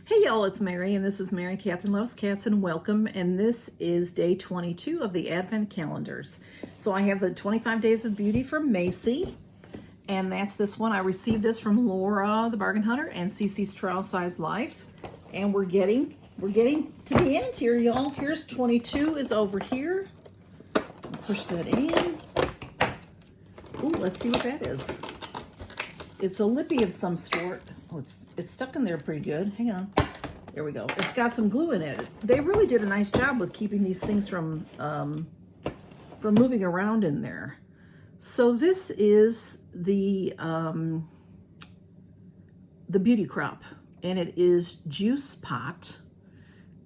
Hey y'all, it's Mary, and this is Mary Catherine Loves Cats, and welcome. And this is day 22 of the Advent calendars. So I have the 25 Days of Beauty from Macy, and that's this one. I received this from Laura, the Bargain Hunter, and Cece's Trial Size Life. And we're getting to the end here, y'all. Here's 22 is over here. Push that in. Ooh, let's see what that is. It's a lippy of some sort. Oh, it's stuck in there pretty good. Hang on. There we go. It's got some glue in it. They really did a nice job with keeping these things from moving around in there. So this is the Beauty Crop, and it is Juice Pot,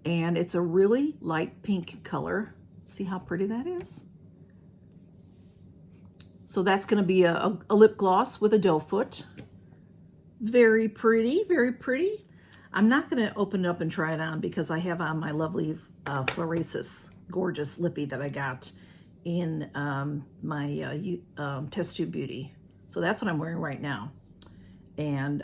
and it's a really light pink color. See how pretty that is? So that's going to be a lip gloss with a doe foot. Very pretty, very pretty. I'm not going to open it up and try it on because I have on my lovely Florasis gorgeous lippy that I got in my Test Tube Beauty. So that's what I'm wearing right now. And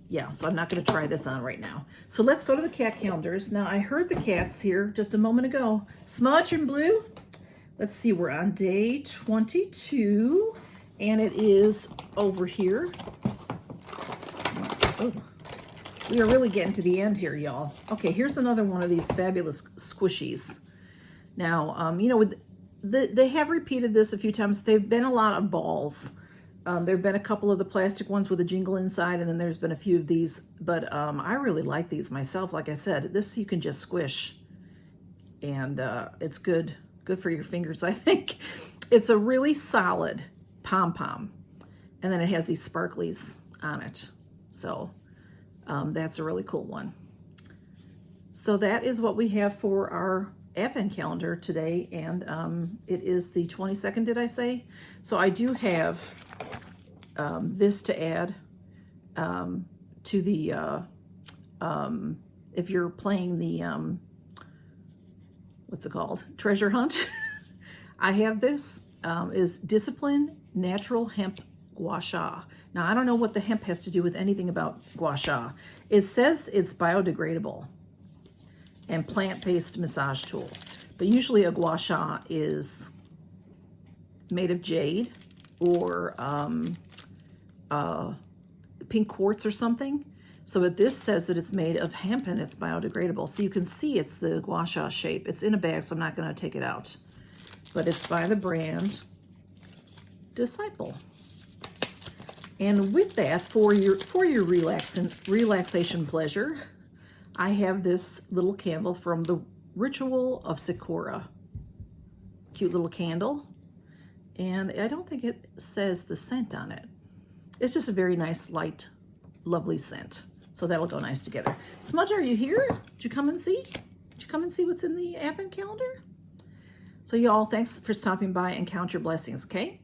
yeah, so I'm not going to try this on right now. So let's go to the cat calendars. Now I heard the cats here just a moment ago. Smudge and Blue. Let's see, we're on day 22 and it is over here. Oh, we are really getting to the end here, y'all. Okay, here's another one of these fabulous squishies. Now, you know, they have repeated this a few times. They've been a lot of balls. There have been a couple of the plastic ones with a jingle inside, and then there's been a few of these. But I really like these myself. Like I said, this you can just squish, and it's good for your fingers, I think. It's a really solid pom-pom, and then it has these sparklies on it. So that's a really cool one. So that is what we have for our Advent calendar today, and it is the 22nd, did I say? So I do have this to add to the, if you're playing the, what's it called? Treasure hunt. I have this, is Discipline Natural Hemp Gua Sha. Now, I don't know what the hemp has to do with anything about gua sha. It says it's biodegradable and plant-based massage tool. But usually a gua sha is made of jade or pink quartz or something. So but this says that it's made of hemp and it's biodegradable. So you can see it's the gua sha shape. It's in a bag, so I'm not going to take it out. But it's by the brand Disciple. And with that, for your relaxation pleasure, I have this little candle from the Ritual of Sakura. Cute little candle. And I don't think it says the scent on it. It's just a very nice, light, lovely scent. So that'll go nice together. Smudge, are you here? Did you come and see? Did you come and see what's in the Advent calendar? So y'all, thanks for stopping by, and count your blessings, okay?